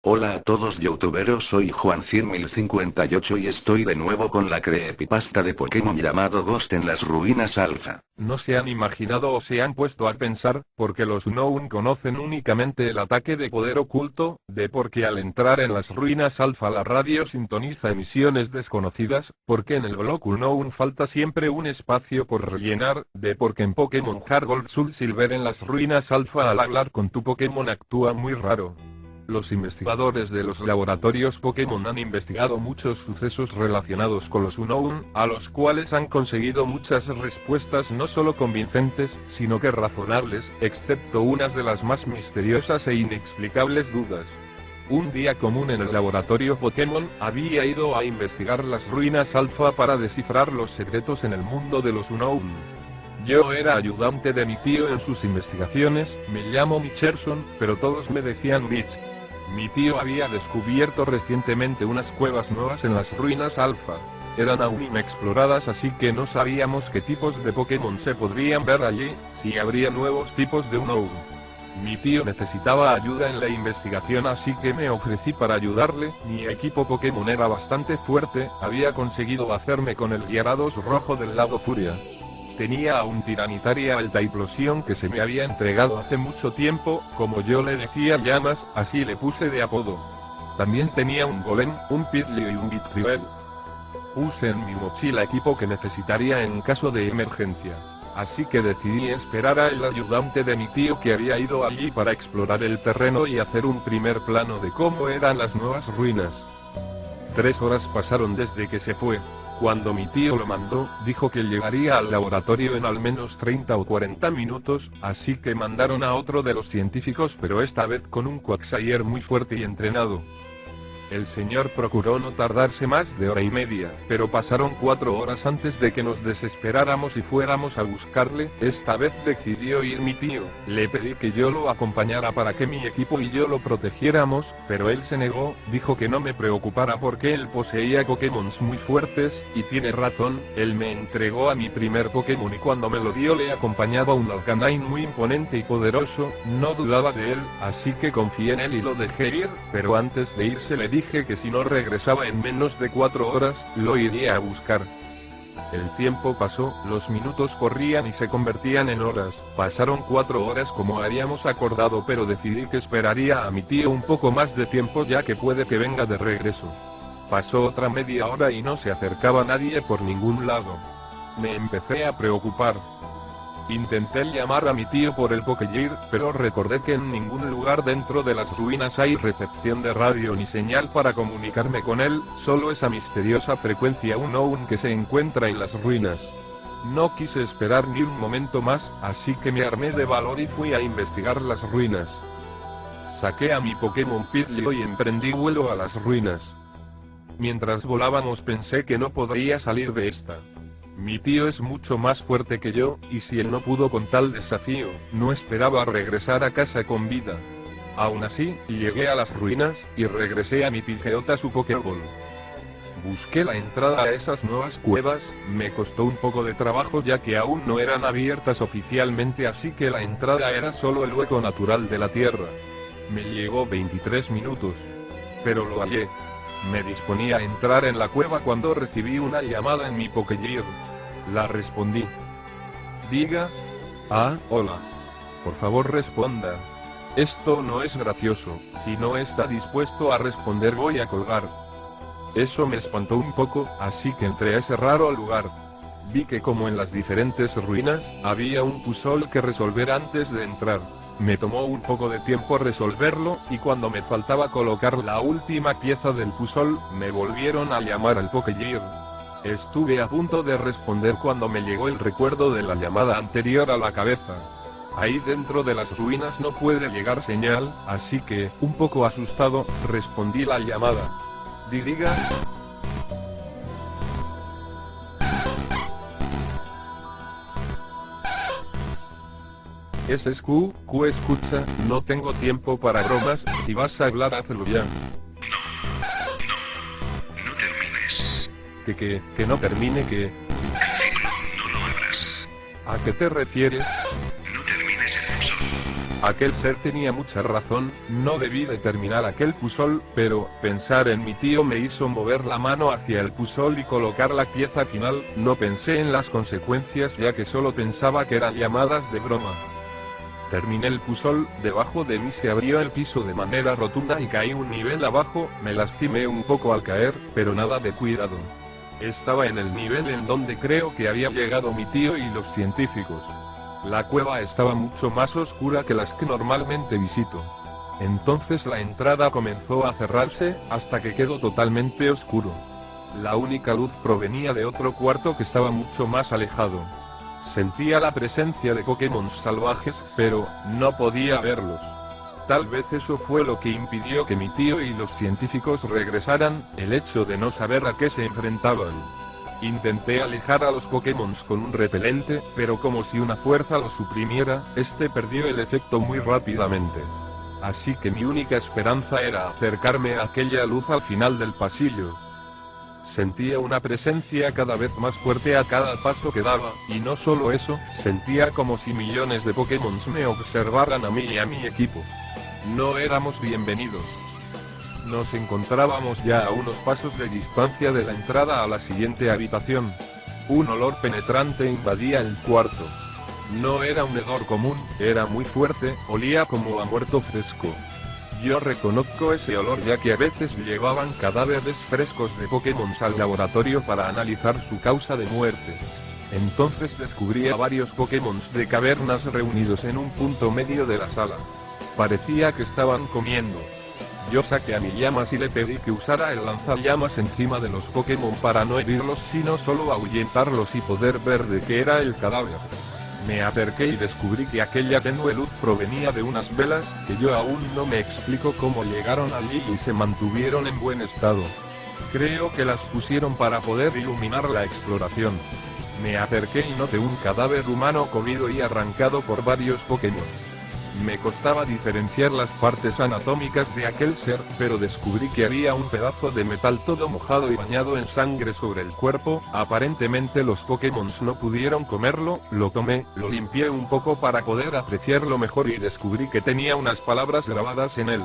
Hola a todos youtuberos, soy Juancir1058 y estoy de nuevo con la creepypasta de Pokémon llamado Ghost en las ruinas alfa. No se han imaginado o se han puesto a pensar, porque los Unown conocen únicamente el ataque de poder oculto, de porque al entrar en las ruinas alfa la radio sintoniza emisiones desconocidas, porque en el bloque Unown falta siempre un espacio por rellenar, de porque en Pokémon Heart Gold Soul Silver en las ruinas alfa al hablar con tu Pokémon actúa muy raro. Los investigadores de los laboratorios Pokémon han investigado muchos sucesos relacionados con los Unown, a los cuales han conseguido muchas respuestas no solo convincentes, sino que razonables, excepto unas de las más misteriosas e inexplicables dudas. Un día común en el laboratorio Pokémon, había ido a investigar las ruinas alfa para descifrar los secretos en el mundo de los Unown. Yo era ayudante de mi tío en sus investigaciones, me llamo Mitcherson, pero todos me decían Mitch. Mi tío había descubierto recientemente unas cuevas nuevas en las ruinas alfa. Eran aún inexploradas, así que no sabíamos qué tipos de Pokémon se podrían ver allí, si habría nuevos tipos de Unown. Mi tío necesitaba ayuda en la investigación, así que me ofrecí para ayudarle. Mi equipo Pokémon era bastante fuerte, había conseguido hacerme con el Gyarados rojo del lado Furia. Tenía a un Tiranitaria alta implosión que se me había entregado hace mucho tiempo, como yo le decía Llamas, así le puse de apodo. También tenía un Golem, un Pidley y un Vitrivel. Puse en mi mochila equipo que necesitaría en caso de emergencia. Así que decidí esperar al ayudante de mi tío que había ido allí para explorar el terreno y hacer un primer plano de cómo eran las nuevas ruinas. 3 horas pasaron desde que se fue. Cuando mi tío lo mandó, dijo que llegaría al laboratorio en al menos 30 o 40 minutos, así que mandaron a otro de los científicos, pero esta vez con un Quagsire muy fuerte y entrenado. El señor procuró no tardarse más de hora y media, pero pasaron 4 horas antes de que nos desesperáramos y fuéramos a buscarle. Esta vez decidió ir mi tío. Le pedí que yo lo acompañara para que mi equipo y yo lo protegiéramos, pero él se negó, dijo que no me preocupara porque él poseía Pokémon muy fuertes, y tiene razón. Él me entregó a mi primer Pokémon y cuando me lo dio le acompañaba un Arcanine muy imponente y poderoso. No dudaba de él, así que confié en él y lo dejé ir, pero antes de irse le dije que si no regresaba en menos de 4 horas, lo iría a buscar. El tiempo pasó, los minutos corrían y se convertían en horas. Pasaron 4 horas como habíamos acordado, pero decidí que esperaría a mi tío un poco más de tiempo ya que puede que venga de regreso. Pasó otra media hora y no se acercaba nadie por ningún lado. Me empecé a preocupar. Intenté llamar a mi tío por el Pokégear, pero recordé que en ningún lugar dentro de las ruinas hay recepción de radio ni señal para comunicarme con él, solo esa misteriosa frecuencia Unown que se encuentra en las ruinas. No quise esperar ni un momento más, así que me armé de valor y fui a investigar las ruinas. Saqué a mi Pokémon Pidley y emprendí vuelo a las ruinas. Mientras volábamos pensé que no podría salir de esta. Mi tío es mucho más fuerte que yo, y si él no pudo con tal desafío, no esperaba regresar a casa con vida. Aún así, llegué a las ruinas, y regresé a mi Pidgeot su Pokéball. Busqué la entrada a esas nuevas cuevas, me costó un poco de trabajo ya que aún no eran abiertas oficialmente, así que la entrada era solo el hueco natural de la tierra. Me llevó 23 minutos. Pero lo hallé. Me disponía a entrar en la cueva cuando recibí una llamada en mi Pokégear. La respondí. Diga. Ah, hola. Por favor responda. Esto no es gracioso, si no está dispuesto a responder voy a colgar. Eso me espantó un poco, así que entré a ese raro lugar. Vi que como en las diferentes ruinas, había un puzzle que resolver antes de entrar. Me tomó un poco de tiempo resolverlo, y cuando me faltaba colocar la última pieza del puzzle, me volvieron a llamar al Pokégear. Estuve a punto de responder cuando me llegó el recuerdo de la llamada anterior a la cabeza. Ahí dentro de las ruinas no puede llegar señal, así que, un poco asustado, respondí la llamada. Diga. Es Q, escucha, no tengo tiempo para bromas, si vas a hablar hazlo ya. No termines. Que no termine que... El ciclo, no lo abras. ¿A qué te refieres? No termines el puzzle. Aquel ser tenía mucha razón, no debí de terminar aquel puzzle, pero pensar en mi tío me hizo mover la mano hacia el puzzle y colocar la pieza final. No pensé en las consecuencias, ya que solo pensaba que eran llamadas de broma. Terminé el puzzle, debajo de mí se abrió el piso de manera rotunda y caí un nivel abajo. Me lastimé un poco al caer, pero nada de cuidado. Estaba en el nivel en donde creo que había llegado mi tío y los científicos. La cueva estaba mucho más oscura que las que normalmente visito. Entonces la entrada comenzó a cerrarse, hasta que quedó totalmente oscuro. La única luz provenía de otro cuarto que estaba mucho más alejado. Sentía la presencia de Pokémon salvajes, pero no podía verlos. Tal vez eso fue lo que impidió que mi tío y los científicos regresaran, el hecho de no saber a qué se enfrentaban. Intenté alejar a los Pokémon con un repelente, pero como si una fuerza lo suprimiera, este perdió el efecto muy rápidamente. Así que mi única esperanza era acercarme a aquella luz al final del pasillo. Sentía una presencia cada vez más fuerte a cada paso que daba, y no solo eso, sentía como si millones de Pokémon me observaran a mí y a mi equipo. No éramos bienvenidos. Nos encontrábamos ya a unos pasos de distancia de la entrada a la siguiente habitación. Un olor penetrante invadía el cuarto. No era un hedor común, era muy fuerte, olía como a muerto fresco. Yo reconozco ese olor ya que a veces llevaban cadáveres frescos de Pokémon al laboratorio para analizar su causa de muerte. Entonces descubrí a varios Pokémon de cavernas reunidos en un punto medio de la sala. Parecía que estaban comiendo. Yo saqué a mi llamas y le pedí que usara el lanzallamas encima de los Pokémon para no herirlos sino solo ahuyentarlos y poder ver de qué era el cadáver. Me acerqué y descubrí que aquella tenue luz provenía de unas velas, que yo aún no me explico cómo llegaron allí y se mantuvieron en buen estado. Creo que las pusieron para poder iluminar la exploración. Me acerqué y noté un cadáver humano comido y arrancado por varios Pokémon. Me costaba diferenciar las partes anatómicas de aquel ser, pero descubrí que había un pedazo de metal todo mojado y bañado en sangre sobre el cuerpo. Aparentemente los Pokémon no pudieron comerlo. Lo tomé, lo limpié un poco para poder apreciarlo mejor y descubrí que tenía unas palabras grabadas en él.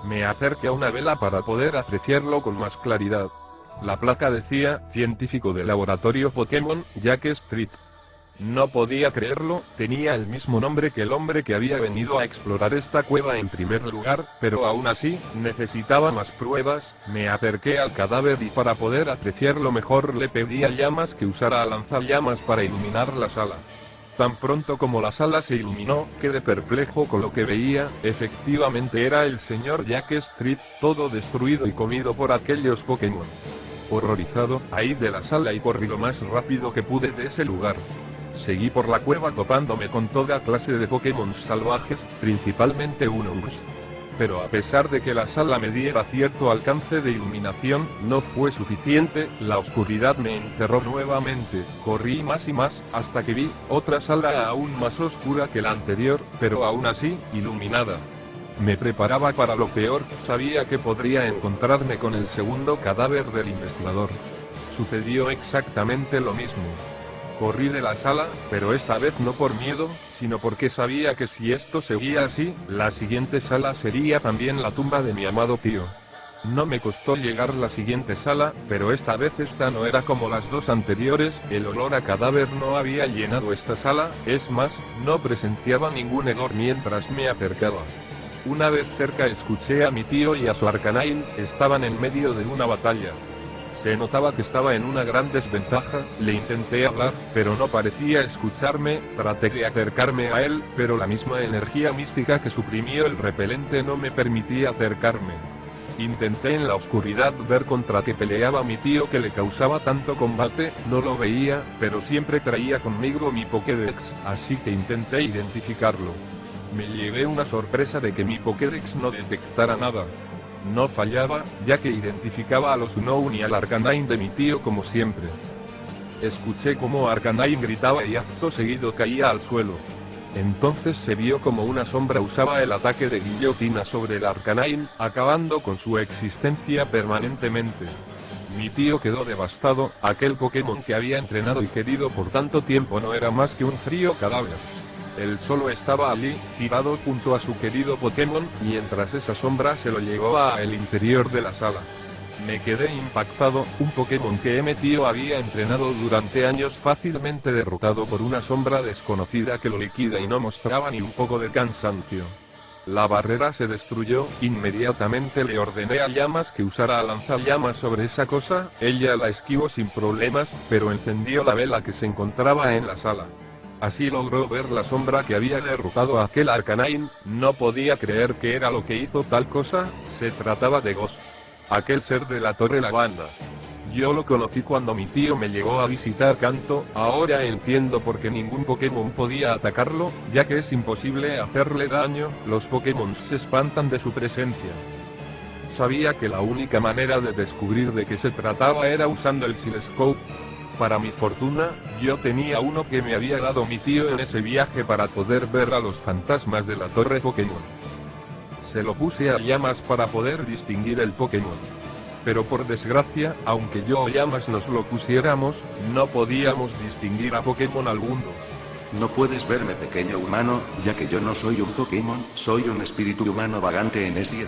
Me acerqué a una vela para poder apreciarlo con más claridad. La placa decía, científico de laboratorio Pokémon, Jack Street. No podía creerlo, tenía el mismo nombre que el hombre que había venido a explorar esta cueva en primer lugar, pero aún así, necesitaba más pruebas. Me acerqué al cadáver y para poder apreciarlo mejor le pedí a llamas que usara a lanzallamas para iluminar la sala. Tan pronto como la sala se iluminó, quedé perplejo con lo que veía. Efectivamente era el señor Jack Street, todo destruido y comido por aquellos Pokémon. Horrorizado, huí de la sala y corrí lo más rápido que pude de ese lugar. Seguí por la cueva topándome con toda clase de Pokémon salvajes, principalmente Unours. Pero a pesar de que la sala me diera cierto alcance de iluminación, no fue suficiente, la oscuridad me encerró nuevamente. Corrí más y más, hasta que vi otra sala aún más oscura que la anterior, pero aún así, iluminada. Me preparaba para lo peor, sabía que podría encontrarme con el segundo cadáver del investigador. Sucedió exactamente lo mismo. Corrí de la sala, pero esta vez no por miedo, sino porque sabía que si esto seguía así, la siguiente sala sería también la tumba de mi amado tío. No me costó llegar a la siguiente sala, pero esta vez esta no era como las dos anteriores. El olor a cadáver no había llenado esta sala, es más, no presenciaba ningún hedor mientras me acercaba. Una vez cerca escuché a mi tío y a su Arcanine, estaban en medio de una batalla. Se notaba que estaba en una gran desventaja. Le intenté hablar, pero no parecía escucharme. Traté de acercarme a él, pero la misma energía mística que suprimió el repelente no me permitía acercarme. Intenté en la oscuridad ver contra qué peleaba mi tío que le causaba tanto combate, no lo veía, pero siempre traía conmigo mi Pokédex, así que intenté identificarlo. Me llevé una sorpresa de que mi Pokédex no detectara nada. No fallaba, ya que identificaba a los Unown y al Arcanine de mi tío como siempre. Escuché como Arcanine gritaba y acto seguido caía al suelo. Entonces se vio como una sombra usaba el ataque de guillotina sobre el Arcanine, acabando con su existencia permanentemente. Mi tío quedó devastado. Aquel Pokémon que había entrenado y querido por tanto tiempo no era más que un frío cadáver. Él solo estaba allí, tirado junto a su querido Pokémon, mientras esa sombra se lo llevaba al interior de la sala. Me quedé impactado, un Pokémon que mi tío había entrenado durante años fácilmente derrotado por una sombra desconocida que lo liquida y no mostraba ni un poco de cansancio. La barrera se destruyó, inmediatamente le ordené a Llamas que usara lanzallamas sobre esa cosa, ella la esquivó sin problemas, pero encendió la vela que se encontraba en la sala. Así logró ver la sombra que había derrotado a aquel Arcanine, no podía creer que era lo que hizo tal cosa, se trataba de Ghost. Aquel ser de la Torre Lavanda. Yo lo conocí cuando mi tío me llegó a visitar Kanto, ahora entiendo por qué ningún Pokémon podía atacarlo, ya que es imposible hacerle daño, los Pokémon se espantan de su presencia. Sabía que la única manera de descubrir de qué se trataba era usando el Silescope. Para mi fortuna, yo tenía uno que me había dado mi tío en ese viaje para poder ver a los fantasmas de la Torre Pokémon. Se lo puse a Llamas para poder distinguir el Pokémon. Pero por desgracia, aunque yo o Llamas nos lo pusiéramos, no podíamos distinguir a Pokémon alguno. No puedes verme, pequeño humano, ya que yo no soy un Pokémon, soy un espíritu humano vagante en S10.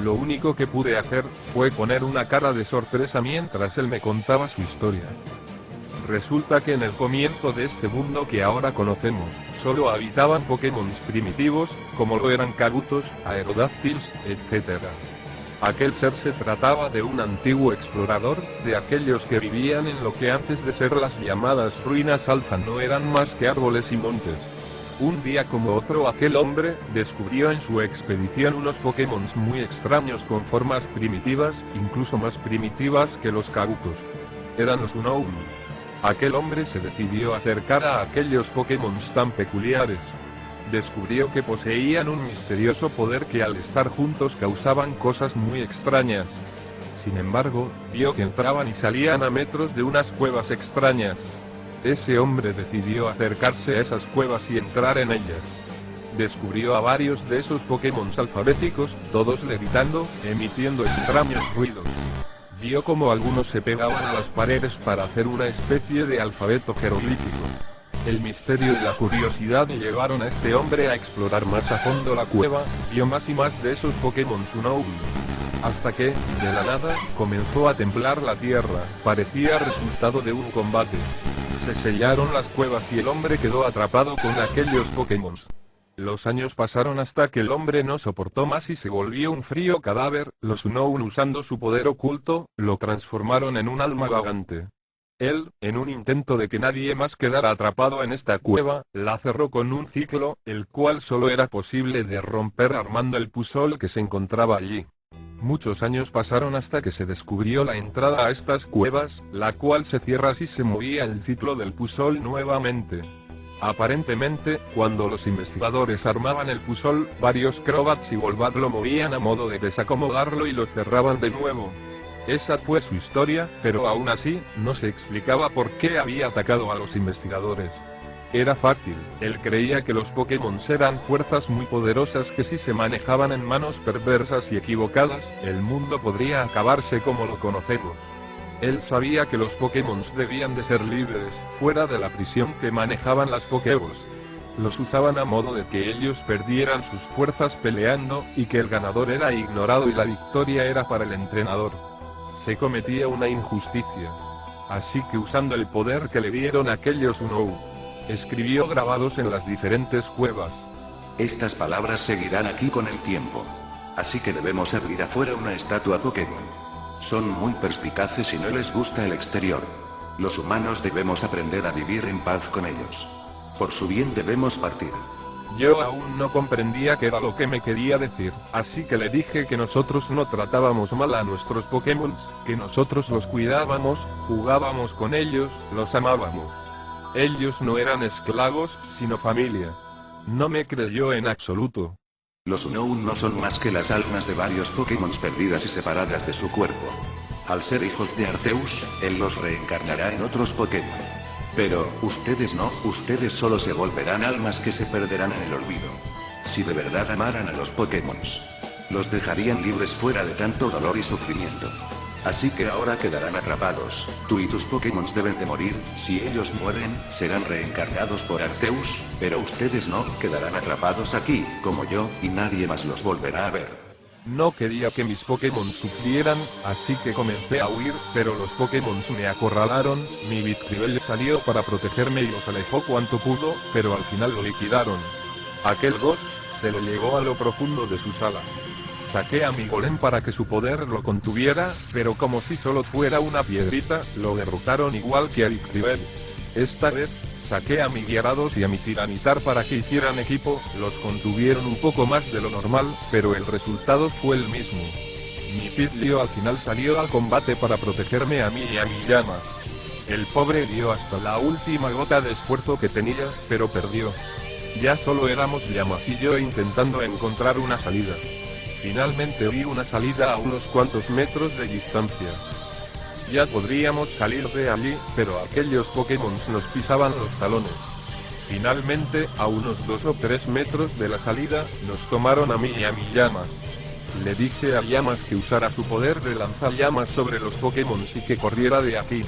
Lo único que pude hacer, fue poner una cara de sorpresa mientras él me contaba su historia. Resulta que en el comienzo de este mundo que ahora conocemos, solo habitaban Pokémon primitivos, como lo eran Kabutos, Aerodáctiles, etc. Aquel ser se trataba de un antiguo explorador, de aquellos que vivían en lo que antes de ser las llamadas ruinas alfa no eran más que árboles y montes. Un día como otro aquel hombre, descubrió en su expedición unos Pokémon muy extraños con formas primitivas, incluso más primitivas que los Kabutos. Eran los Unown. Aquel hombre se decidió acercar a aquellos Pokémon tan peculiares. Descubrió que poseían un misterioso poder que al estar juntos causaban cosas muy extrañas. Sin embargo, vio que entraban y salían a metros de unas cuevas extrañas. Ese hombre decidió acercarse a esas cuevas y entrar en ellas. Descubrió a varios de esos Pokémon alfabéticos, todos levitando, emitiendo extraños ruidos. Vio como algunos se pegaban a las paredes para hacer una especie de alfabeto jeroglífico. El misterio y la curiosidad llevaron a este hombre a explorar más a fondo la cueva, vio más y más de esos Pokémon Unown. Hasta que, de la nada, comenzó a temblar la tierra, parecía resultado de un combate. Se sellaron las cuevas y el hombre quedó atrapado con aquellos Pokémon. Los años pasaron hasta que el hombre no soportó más y se volvió un frío cadáver, los Unown usando su poder oculto, lo transformaron en un alma vagante. Él, en un intento de que nadie más quedara atrapado en esta cueva, la cerró con un ciclo, el cual solo era posible de romper armando el puzzle que se encontraba allí. Muchos años pasaron hasta que se descubrió la entrada a estas cuevas, la cual se cierra si se movía el ciclo del puzzle nuevamente. Aparentemente, cuando los investigadores armaban el puzzle, varios Crobats y Golbat lo movían a modo de desacomodarlo y lo cerraban de nuevo. Esa fue su historia, pero aún así, no se explicaba por qué había atacado a los investigadores. Era fácil, él creía que los Pokémon eran fuerzas muy poderosas que si se manejaban en manos perversas y equivocadas, el mundo podría acabarse como lo conocemos. Él sabía que los Pokémon debían de ser libres, fuera de la prisión que manejaban las Pokéballs. Los usaban a modo de que ellos perdieran sus fuerzas peleando, y que el ganador era ignorado y la victoria era para el entrenador. Se cometía una injusticia. Así que usando el poder que le dieron aquellos Unown, escribió grabados en las diferentes cuevas. Estas palabras seguirán aquí con el tiempo. Así que debemos abrir afuera una estatua Pokémon. Son muy perspicaces y no les gusta el exterior. Los humanos debemos aprender a vivir en paz con ellos. Por su bien debemos partir. Yo aún no comprendía qué era lo que me quería decir, así que le dije que nosotros no tratábamos mal a nuestros Pokémon, que nosotros los cuidábamos, jugábamos con ellos, los amábamos. Ellos no eran esclavos, sino familia. No me creyó en absoluto. Los Unown no son más que las almas de varios Pokémon perdidas y separadas de su cuerpo. Al ser hijos de Arceus, él los reencarnará en otros Pokémon. Pero, ustedes no, ustedes solo se volverán almas que se perderán en el olvido. Si de verdad amaran a los Pokémon, los dejarían libres fuera de tanto dolor y sufrimiento. Así que ahora quedarán atrapados. Tú y tus Pokémon deben de morir. Si ellos mueren, serán reencarnados por Arceus, pero ustedes no, quedarán atrapados aquí, como yo, y nadie más los volverá a ver. No quería que mis Pokémon sufrieran, así que comencé a huir, pero los Pokémon me acorralaron, mi Victreebel salió para protegerme y los alejó cuanto pudo, pero al final lo liquidaron. Aquel Ghost se le llegó a lo profundo de sus alas. Saqué a mi Golem para que su poder lo contuviera, pero como si solo fuera una piedrita, lo derrotaron igual que a Victreebel. Esta vez, saqué a mi Gyarados y a mi Tiranitar para que hicieran equipo, los contuvieron un poco más de lo normal, pero el resultado fue el mismo. Mi Pidgeot al final salió al combate para protegerme a mí y a mi llama. El pobre dio hasta la última gota de esfuerzo que tenía, pero perdió. Ya solo éramos Llamas y yo intentando encontrar una salida. Finalmente vi una salida a unos cuantos metros de distancia. Ya podríamos salir de allí, pero aquellos Pokémon nos pisaban los talones. Finalmente, a unos 2 o 3 metros de la salida, nos tomaron a mí y a mi llama. Le dije a Llamas que usara su poder de lanzallamas sobre los Pokémon y que corriera de aquí.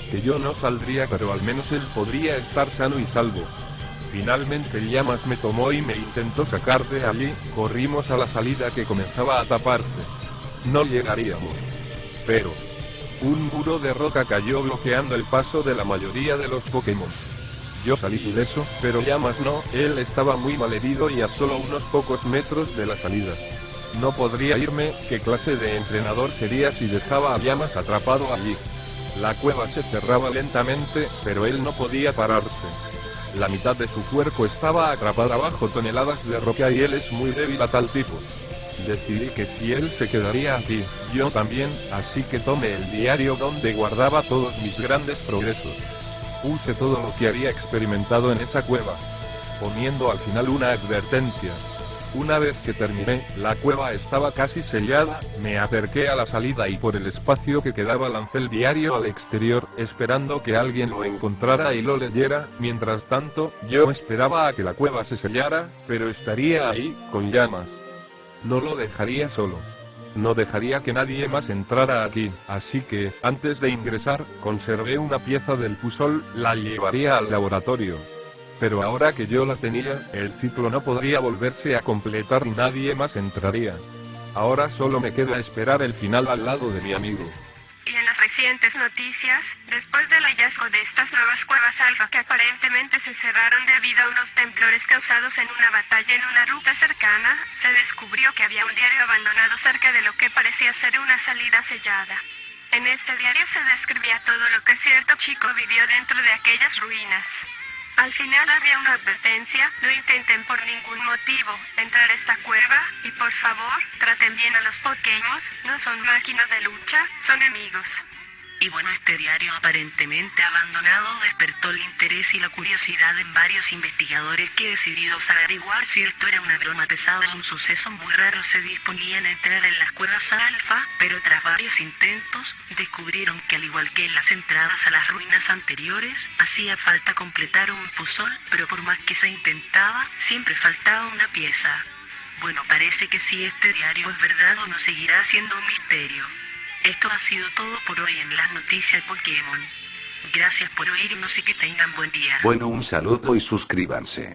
Que yo no saldría, pero al menos él podría estar sano y salvo. Finalmente Llamas me tomó y me intentó sacar de allí, corrimos a la salida que comenzaba a taparse. No llegaríamos. Pero un muro de roca cayó bloqueando el paso de la mayoría de los Pokémon. Yo salí ileso, pero Llamas no, él estaba muy malherido y a solo unos pocos metros de la salida. No podría irme, ¿qué clase de entrenador sería si dejaba a Llamas atrapado allí? La cueva se cerraba lentamente, pero él no podía pararse. La mitad de su cuerpo estaba atrapada bajo toneladas de roca y él es muy débil a tal tipo. Decidí que si él se quedaría aquí, yo también, así que tomé el diario donde guardaba todos mis grandes progresos. Puse todo lo que había experimentado en esa cueva, poniendo al final una advertencia. Una vez que terminé, la cueva estaba casi sellada, me acerqué a la salida y por el espacio que quedaba lancé el diario al exterior, esperando que alguien lo encontrara y lo leyera. Mientras tanto, yo esperaba a que la cueva se sellara, pero estaría ahí, con Llamas. No lo dejaría solo. No dejaría que nadie más entrara aquí, así que, antes de ingresar, conservé una pieza del puzzle, la llevaría al laboratorio. Pero ahora que yo la tenía, el ciclo no podría volverse a completar y nadie más entraría. Ahora solo me queda esperar el final al lado de mi amigo. Y en las recientes noticias, después del hallazgo de estas nuevas cuevas alfa que aparentemente se cerraron debido a unos temblores causados en una batalla en una ruta cercana, se descubrió que había un diario abandonado cerca de lo que parecía ser una salida sellada. En este diario se describía todo lo que cierto chico vivió dentro de aquellas ruinas. Al final había una advertencia: no intenten por ningún motivo entrar a esta cueva, y por favor, traten bien a los Pokémon, no son máquinas de lucha, son enemigos. Y bueno, este diario aparentemente abandonado despertó el interés y la curiosidad en varios investigadores que, decididos a averiguar si esto era una broma pesada o un suceso muy raro, se disponían a entrar en las cuevas alfa, pero tras varios intentos, descubrieron que al igual que en las entradas a las ruinas anteriores, hacía falta completar un puzzle, pero por más que se intentaba, siempre faltaba una pieza. Bueno, parece que si este diario es verdad o no, seguirá siendo un misterio. Esto ha sido todo por hoy en las noticias Pokémon. Gracias por oírnos y que tengan buen día. Bueno, un saludo y suscríbanse.